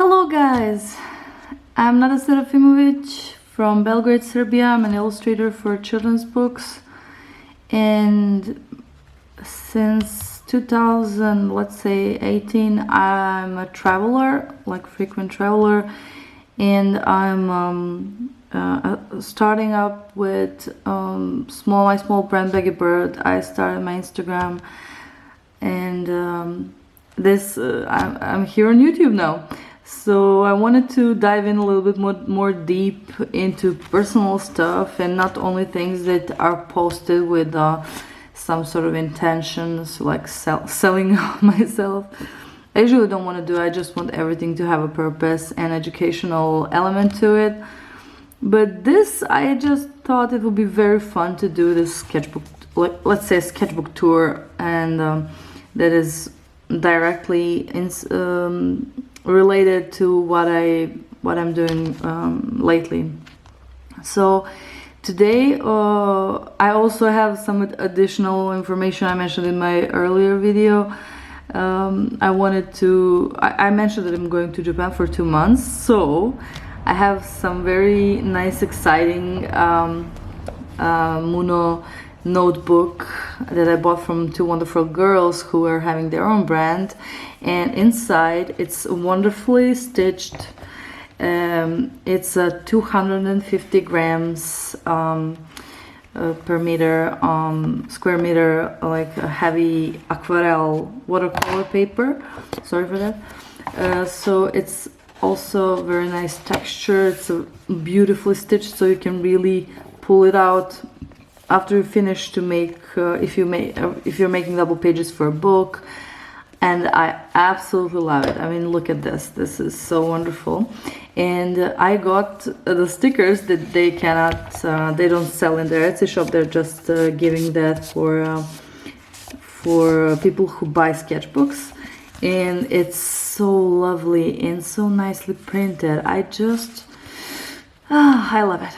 Hello guys, I'm Nada Serafimovic from Belgrade, Serbia. I'm an illustrator for children's books, and since 2000, let's say 18, I'm a traveler, like frequent traveler, and I'm starting up with my small brand Baggy Bird. I started my Instagram, and I'm here on YouTube now. So I wanted to dive in a little bit more deep into personal stuff, and not only things that are posted with some sort of intentions, like selling myself. I usually don't want to do. I just want everything to have a purpose and educational element to it. But this, I just thought it would be very fun to do this sketchbook, let's say a sketchbook tour, and that is directly related to what I'm doing lately. So today I also have some additional information I mentioned in my earlier video. I mentioned that I'm going to Japan for 2 months, so I have some very nice, exciting Muno notebook that I bought from two wonderful girls who are having their own brand, and inside it's wonderfully stitched. It's a 250 grams per meter square meter, like a heavy aquarelle watercolor paper. Sorry for that. So it's also very nice texture. It's beautifully stitched, so you can really pull it out after you finish to make if you're making double pages for a book. And I absolutely love it. I mean, look at this. This is so wonderful. And I got the stickers that they don't sell in their Etsy shop. They're just giving that for people who buy sketchbooks. And it's so lovely and so nicely printed. I love it.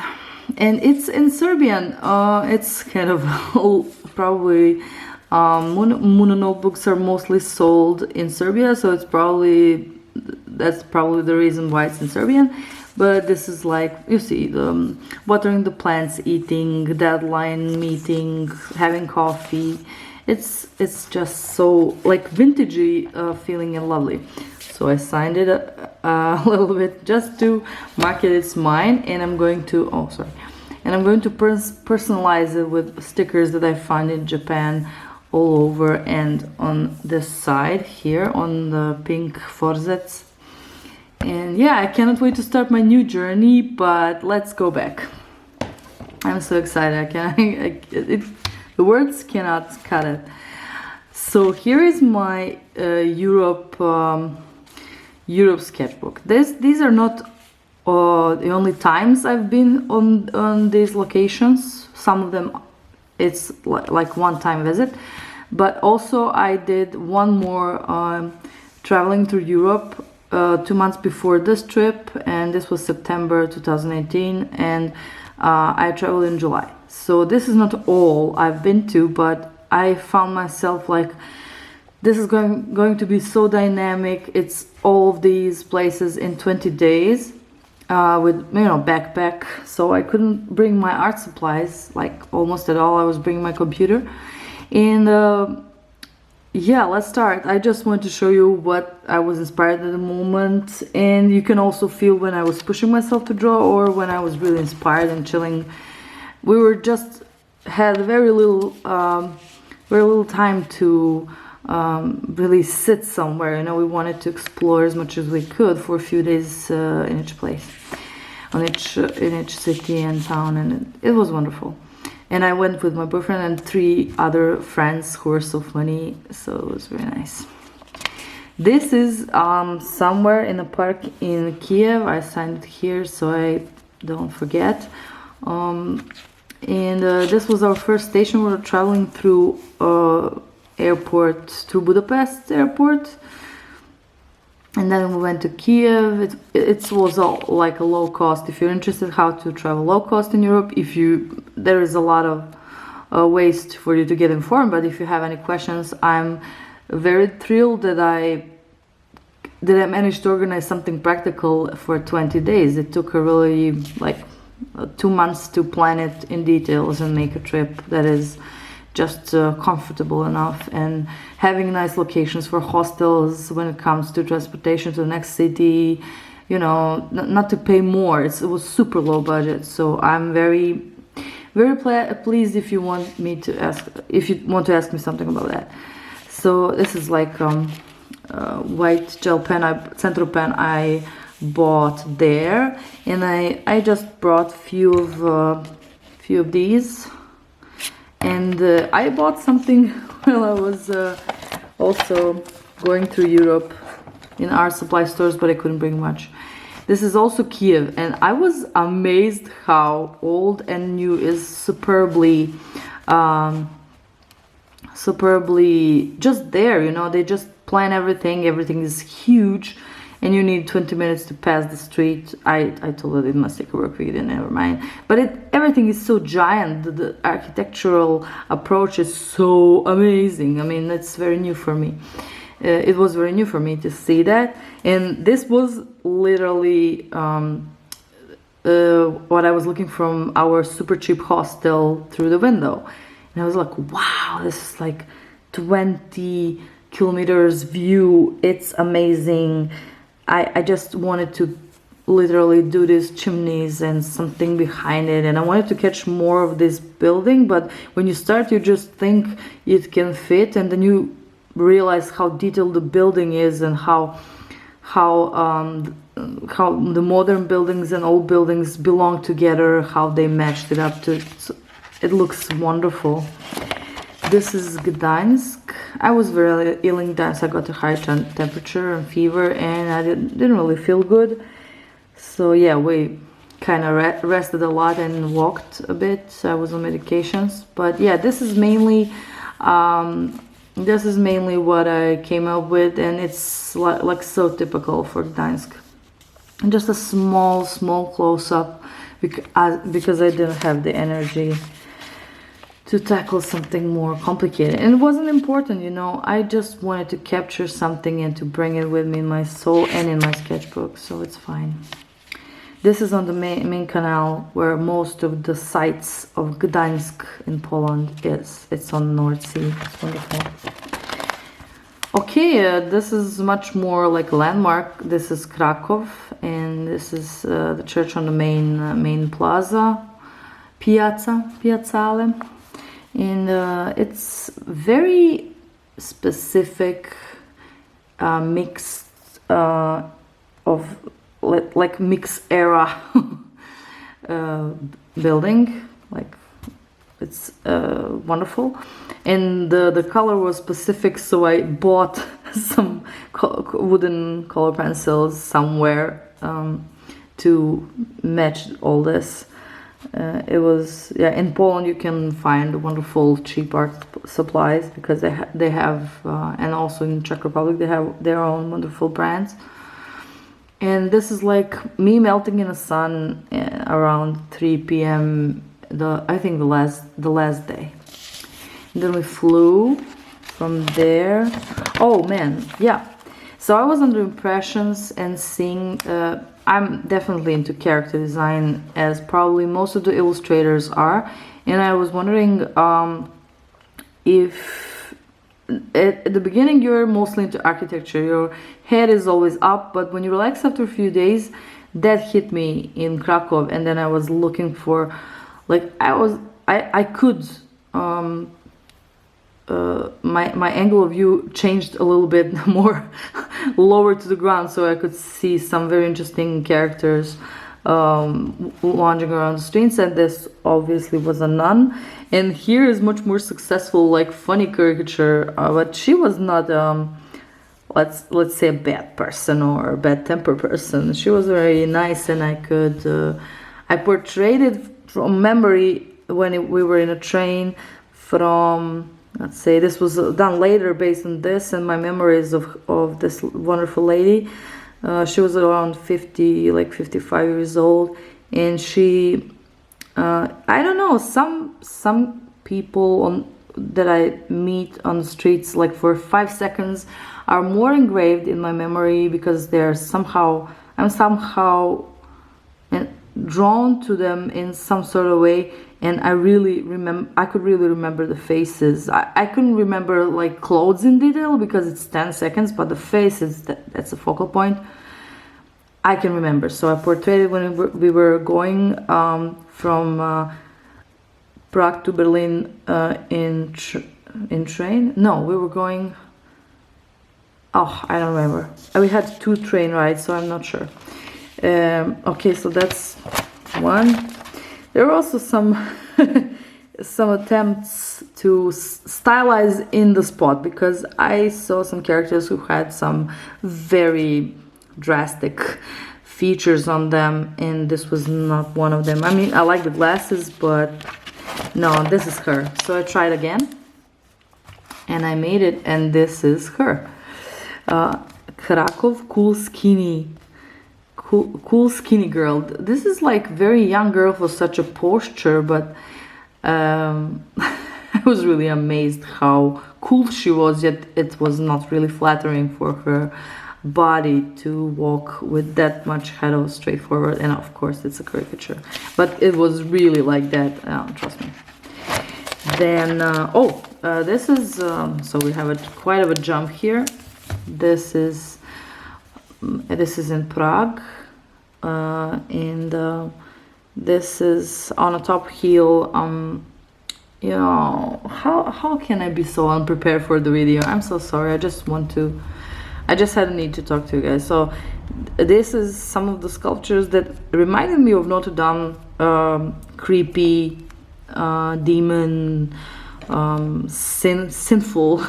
And it's in Serbian. It's kind of probably Muno notebooks are mostly sold in Serbia, so that's probably the reason why it's in Serbian. But this is, like, you see, watering the plants, eating, deadline meeting, having coffee. It's just so like vintagey feeling and lovely. So I signed it a little bit just to mark it it's mine, and I'm going to personalize it with stickers that I found in Japan all over, and on this side here on the pink forsets. And yeah, I cannot wait to start my new journey, but let's go back. I'm so excited. The words cannot cut it. So here is my Europe sketchbook. These are not the only times I've been on these locations. Some of them it's like one-time visit, but also I did one more traveling through Europe 2 months before this trip, and this was September 2018, and I traveled in July. So this is not all I've been to, but I found myself like, this is going to be so dynamic. It's all of these places in 20 days with, backpack. So I couldn't bring my art supplies, like almost at all. I was bringing my computer. And yeah, let's start. I just want to show you what I was inspired at the moment. And you can also feel when I was pushing myself to draw or when I was really inspired and chilling. We were just had very little time to really sit somewhere. We wanted to explore as much as we could for a few days in each place, in each city and town, and it was wonderful. And I went with my boyfriend and 3 other friends who were so funny, so it was very nice. This is somewhere in a park in Kiev. I signed it here so I don't forget. And this was our first station. We were traveling through airport, through Budapest airport, and then we went to Kiev. It was all like a low cost. If you're interested how to travel low cost in Europe, there is a lot of ways for you to get informed. But if you have any questions, I'm very thrilled that I did I manage to organize something practical for 20 days. It took a really like 2 months to plan it in details and make a trip that is just comfortable enough, and having nice locations for hostels when it comes to transportation to the next city, you know, not to pay more. It was super low budget, so I'm very pleased if you want me to ask, if you want to ask me something about that. So this is like white gel pen, central pen I bought there, and I just brought few of these. And I bought something while I was also going through Europe in art supply stores, but I couldn't bring much. This is also Kiev, and I was amazed how old and new is superbly just there, you know. They just plan everything is huge, and you need 20 minutes to pass the street. I told her it must take a work week, and never mind. But everything is so giant. The architectural approach is so amazing. I mean, it's very new for me. It was very new for me to see that. And this was literally what I was looking from our super cheap hostel through the window. And I was like, wow, this is like 20 kilometers view. It's amazing. I just wanted to literally do these chimneys and something behind it, and I wanted to catch more of this building. But when you start, you just think it can fit, and then you realize how detailed the building is, and how the modern buildings and old buildings belong together, how they matched it up to. It looks wonderful. This is Gdańsk. I was very ill in Gdańsk. I got a high temperature and fever, and I didn't really feel good. So yeah, we kind of rested a lot and walked a bit. I was on medications, but yeah, this is mainly what I came up with, and it's like so typical for Gdańsk. And just a small close-up because I didn't have the energy to tackle something more complicated, and it wasn't important, you know. I just wanted to capture something and to bring it with me in my soul and in my sketchbook, so it's fine. This is on the main canal, where most of the sites of Gdańsk in Poland is. It's on the North Sea. It's wonderful. Okay, this is much more like a landmark. This is Krakow, and this is the church on the main plaza, Piazzale. And it's very specific mix of like mix era building. Like, it's wonderful, and the color was specific, so I bought some wooden color pencils somewhere to match all this. It was, yeah, in Poland you can find wonderful cheap art supplies, because they have and also in Czech Republic they have their own wonderful brands. And this is like me melting in the sun around 3 p.m. I think the last day. And then we flew from there. Oh man, yeah. So I was under impressions and seeing. I'm definitely into character design, as probably most of the illustrators are, and I was wondering if at the beginning you're mostly into architecture, your head is always up, but when you relax after a few days, that hit me in Krakow. And then I was looking for, like, I could my angle of view changed a little bit more lower to the ground, so I could see some very interesting characters wandering around the streets. And this obviously was a nun, and here is much more successful, like funny caricature, but she was not let's say a bad person or a bad temper person. She was very nice, and I portrayed it from memory when we were in a train from, let's say, this was done later based on this and my memories of this wonderful lady. She was around 50, like 55 years old, and she, I don't know, some people that I meet on the streets, like for 5 seconds, are more engraved in my memory because they're somehow, I'm somehow drawn to them in some sort of way, and I could really remember the faces. I couldn't remember like clothes in detail because it's 10 seconds, but the faces, that's a focal point, I can remember. So I portrayed it when we were going from Prague to Berlin in train. No, we were going, oh, I don't remember. We had 2 train rides, so I'm not sure. Okay, so that's one. There were also some some attempts to stylize in the spot, because I saw some characters who had some very drastic features on them, and this was not one of them. I mean, I like the glasses, but no, this is her. So I tried again, and I made it, and this is her. Krakow, cool skinny girl. This is like very young girl for such a posture, but I was really amazed how cool she was, yet it was not really flattering for her body to walk with that much head of straightforward. And of course it's a caricature, but it was really like that, trust me. Then this is so we have quite of a jump here. This is in Prague, and this is on a top heel. You know, how can I be so unprepared for the video? I'm so sorry. I just had a need to talk to you guys. So this is some of the sculptures that reminded me of Notre Dame, creepy, demon, sinful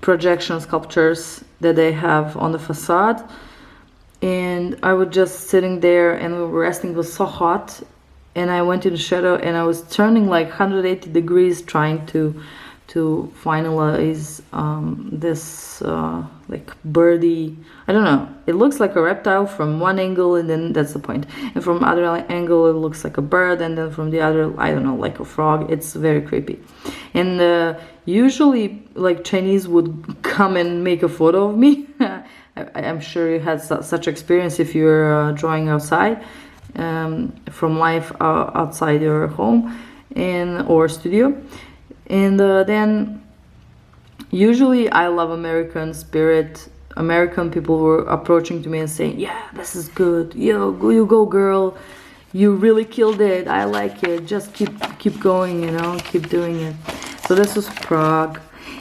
projection sculptures that they have on the facade. And I was just sitting there, and we were resting. It was so hot, and I went in the shadow, and I was turning like 180 degrees trying to finalize this like birdie. I don't know, it looks like a reptile from one angle, and then that's the point, and from other angle it looks like a bird, and then from the other, I don't know, like a frog. It's very creepy. And usually like Chinese would come and make a photo of me. I'm sure you had such experience if you're drawing outside, from life outside your home or studio. And then usually I love American spirit. American people were approaching to me and saying, yeah, this is good, you go girl, you really killed it, I like it, just keep going, you know, keep doing it. So this was Prague.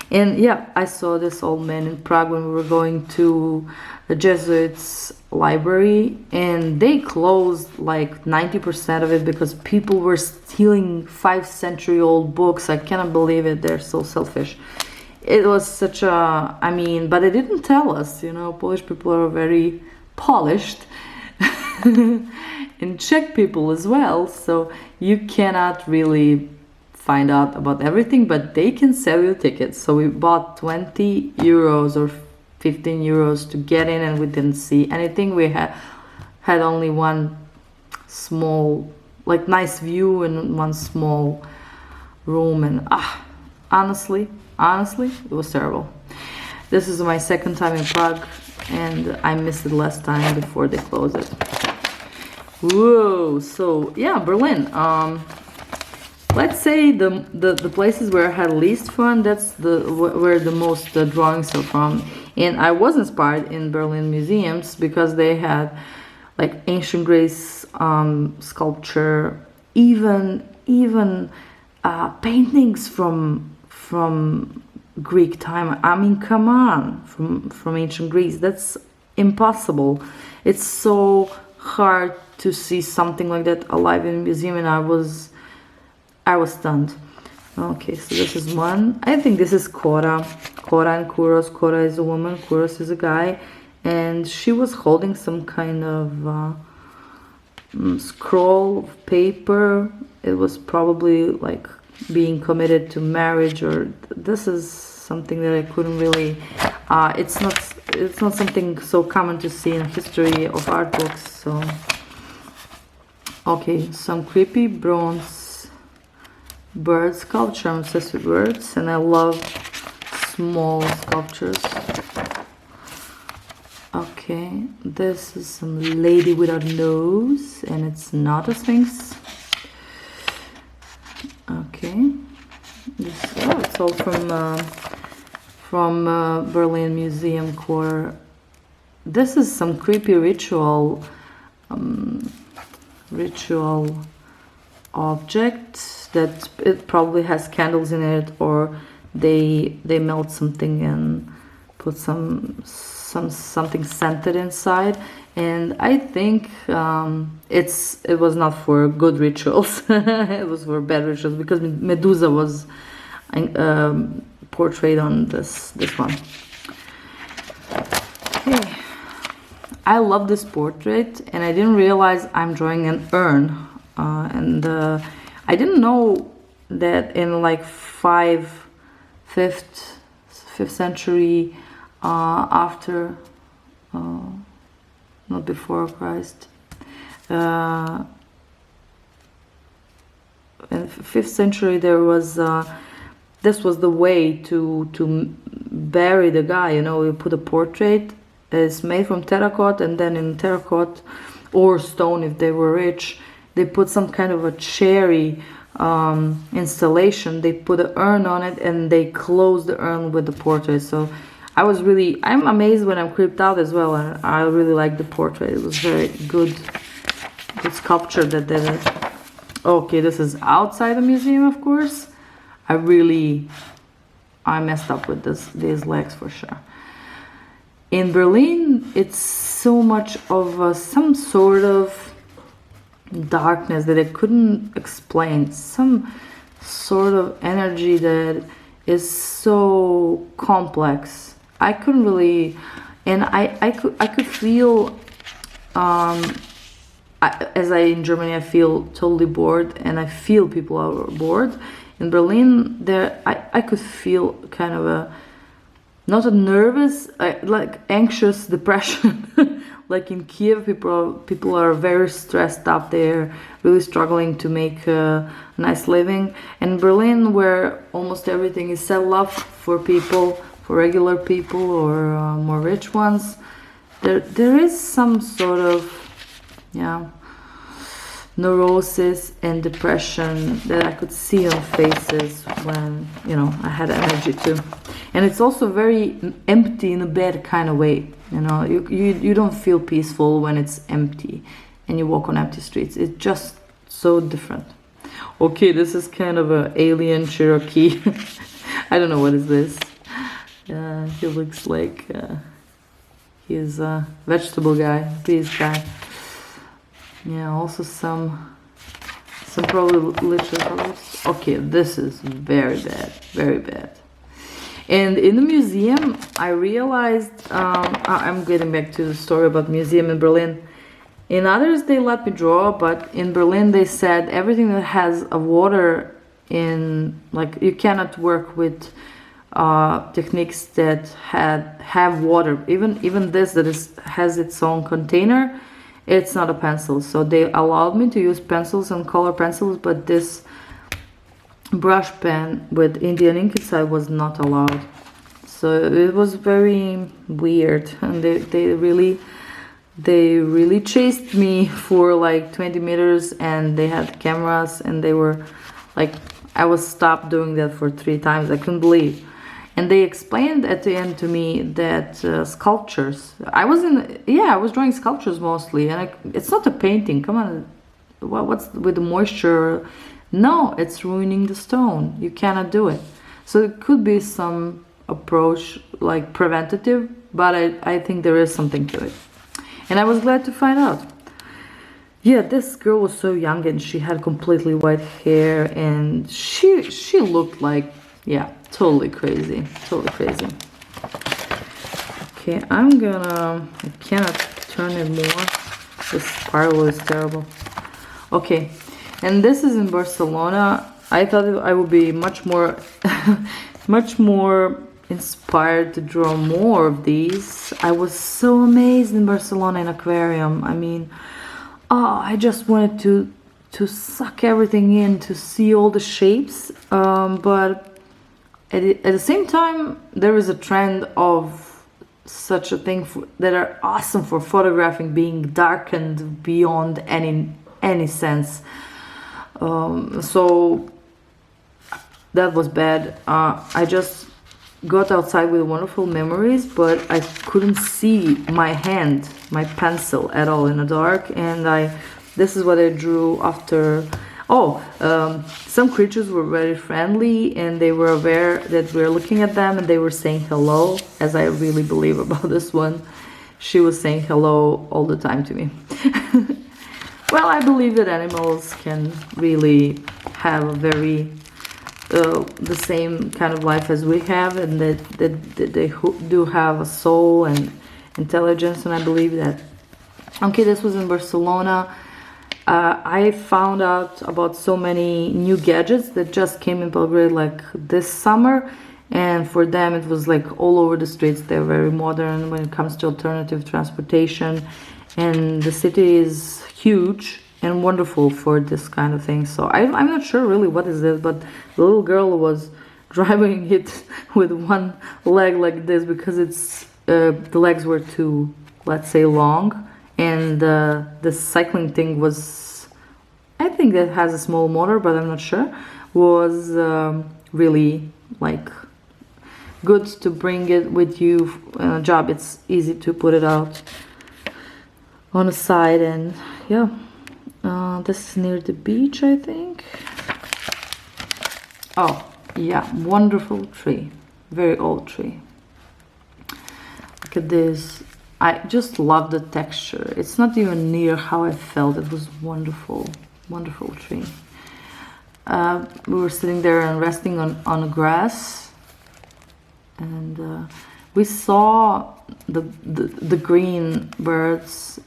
And yeah, I saw this old man in Prague when we were going to the Jesuits library, and they closed like 90% of it because people were stealing 5-century-old books. I cannot believe it. They're so selfish. It was such a, I mean, but they didn't tell us, you know, Polish people are very polished and Czech people as well, so you cannot really find out about everything, but they can sell you tickets. So we bought 20 euros or 15 euros to get in, and we didn't see anything. We had only one small, like, nice view in one small room, and honestly, it was terrible. This is my second time in Prague, and I missed it last time before they closed it. Whoa, so yeah, Berlin. Let's say the places where I had least fun, that's where the most drawings are from. And I was inspired in Berlin museums because they had like ancient Greece sculpture, even paintings from Greek time. I mean, come on, from ancient Greece. That's impossible. It's so hard to see something like that alive in a museum, and I was stunned. Okay, so this is one. I think this is Cora and Kouros. Cora is a woman, Kouros is a guy, and she was holding some kind of scroll of paper. It was probably like being committed to marriage, or this is something that I couldn't really. It's not something so common to see in history of art books. So okay, some creepy bronze bird sculpture. I'm obsessed with birds, and I love small sculptures. Okay, this is some lady with a nose, and it's not a sphinx. Okay, it's all from Berlin Museum Core. This is some creepy ritual object that it probably has candles in it, or they melt something and put something scented inside. And I think it was not for good rituals. It was for bad rituals, because Medusa was portrayed on this one. Okay, I love this portrait, and I didn't realize I'm drawing an urn, and I didn't know that in like 5th century after. Not before Christ. In 5th century, there was this was the way to bury the guy. You know, you put a portrait. It's made from terracotta, and then in terracotta or stone, if they were rich, they put some kind of a cherry installation. They put an urn on it, and they close the urn with the portrait. So I'm amazed when I'm creeped out as well, and I really like the portrait. It was very good sculpture that did it. Okay, this is outside the museum, of course. I messed up with these legs for sure. In Berlin, it's so much of some sort of darkness that I couldn't explain. Some sort of energy that is so complex. I couldn't really, and I could feel, in Germany, I feel totally bored, and I feel people are bored. In Berlin, I could feel kind of not a nervous, like anxious depression. Like in Kiev, people are very stressed up. They're really struggling to make a nice living. And Berlin, where almost everything is set up for people, for regular people or more rich ones, there is some sort of neurosis and depression that I could see on faces when I had energy too. And it's also very empty in a bad kind of way. You don't feel peaceful when it's empty and you walk on empty streets. It's just so different. Okay, this is kind of an alien Cherokee. I don't know what is this. He looks like he's a vegetable guy, peas guy. Yeah, also some probably literally colors. Okay, this is very bad, very bad. And in the museum, I realized, I'm getting back to the story about museum in Berlin. In others, they let me draw, but in Berlin, they said everything that has a water in, like, you cannot work with techniques that have water. Even this that has its own container, it's not a pencil. So they allowed me to use pencils and color pencils, but this brush pen with Indian ink inside was not allowed. So it was very weird, and they really chased me for like 20 meters, and they had cameras, and they were like, I was stopped doing that for 3 times. I couldn't believe. And they explained at the end to me that sculptures, I was drawing sculptures mostly, and it's not a painting. Come on, what's with the moisture? No, it's ruining the stone. You cannot do it. So it could be some approach like preventative, but I think there is something to it. And I was glad to find out. Yeah, this girl was so young, and she had completely white hair, and she looked like, yeah, totally crazy, totally crazy. Okay, I cannot turn it more. This spiral is terrible. Okay, and this is in Barcelona. I thought I would be much more inspired to draw more of these. I was so amazed in Barcelona in aquarium. I mean, I just wanted suck everything in, to see all the shapes, but at the same time there is a trend of such a thing that are awesome for photographing being darkened beyond any sense. So that was bad. I just got outside with wonderful memories, but I couldn't see my hand, my pencil at all in the dark, and this is what I drew after. Some creatures were very friendly, and they were aware that we're looking at them, and they were saying hello, as I really believe about this one. She was saying hello all the time to me. Well, I believe that animals can really have a very the same kind of life as we have, and that they do have a soul and intelligence, and I believe that. Okay, this was in Barcelona. I found out about so many new gadgets that just came in Belgrade like this summer, and for them it was like all over the streets. They're very modern when it comes to alternative transportation, and the city is huge and wonderful for this kind of thing. So I'm not sure really what is this, but the little girl was driving it with one leg like this because it's the legs were too, let's say, long, and the cycling thing was, I think that has a small motor, but I'm not sure, was really like good to bring it with you on a job. It's easy to put it out on the side, and yeah. This is near the beach, I think. Oh, yeah, wonderful tree. Very old tree. Look at this. I just love the texture. It's not even near how I felt. It was wonderful, wonderful tree. We were sitting there and resting on the grass, and we saw the green birds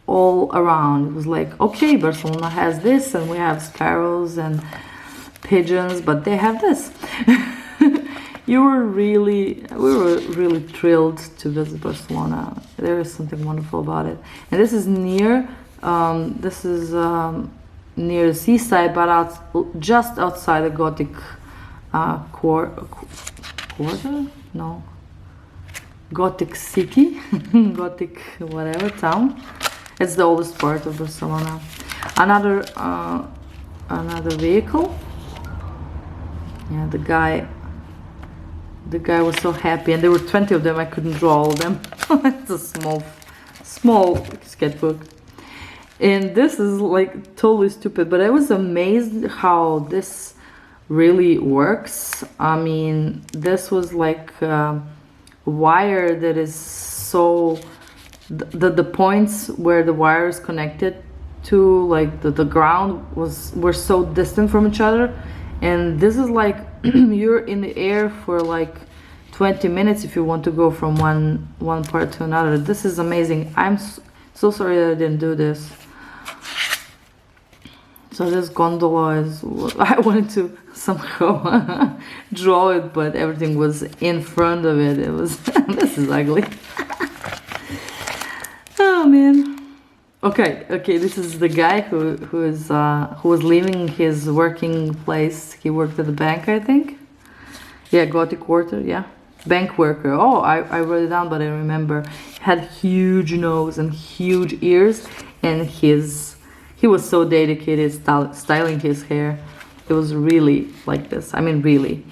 all around. It was like, okay, Barcelona has this, and we have sparrows and pigeons, but they have this. We were really thrilled to visit Barcelona. There is something wonderful about it. And this is near near the seaside, but just outside the Gothic quarter? No. Gothic city, Gothic whatever town. It's the oldest part of Barcelona. Another vehicle. Yeah, the guy was so happy, and there were 20 of them. I couldn't draw all of them. It's a small sketchbook. And this is like totally stupid, but I was amazed how this really works. I mean, this was like wire that is so the points where the wire is connected to, like the ground were so distant from each other, and this is like you're in the air for like 20 minutes if you want to go from one part to another. This is amazing. I'm so sorry that I didn't do this. So this gondola is, I wanted to somehow draw it, but everything was in front of it. It was, this is ugly. Oh man. Okay, this is the guy who was leaving his working place. He worked at the bank, I think. Yeah, Gothic quarter, yeah. Bank worker. Oh, I wrote it down, but I remember. He had huge nose and huge ears, and he was so dedicated styling his hair. It was really like this. I mean, really.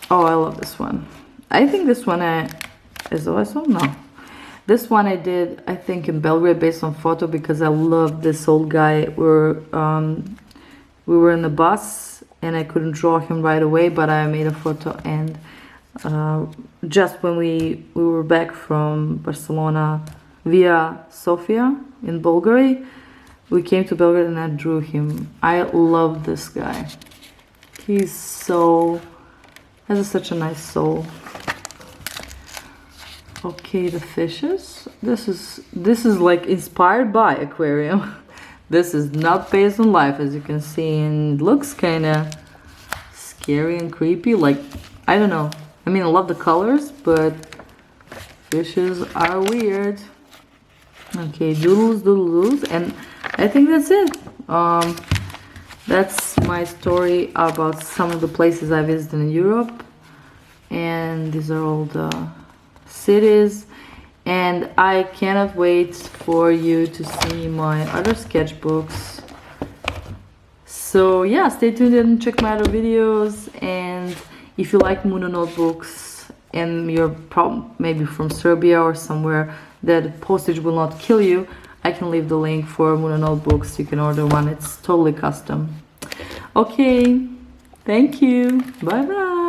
Oh, I love this one. I think this one is also no. This one I did, I think, in Belgrade based on photo, because I love this old guy. We were in the bus and I couldn't draw him right away, but I made a photo, and just when we were back from Barcelona via Sofia in Bulgaria, we came to Belgrade and I drew him. I love this guy. He's has such a nice soul. Okay, the fishes. This is like inspired by aquarium. This is not based on life, as you can see, and it looks kind of scary and creepy. Like, I don't know. I mean, I love the colors, but fishes are weird. Okay, doodles, and I think that's it. That's my story about some of the places I visited in Europe, and these are all the cities, and I cannot wait for you to see my other sketchbooks. So yeah, stay tuned and check my other videos, and if you like Muno notebooks and you're maybe from Serbia or somewhere that postage will not kill you, I can leave the link for Muno notebooks. You can order one. It's totally custom. Okay, thank you. Bye bye.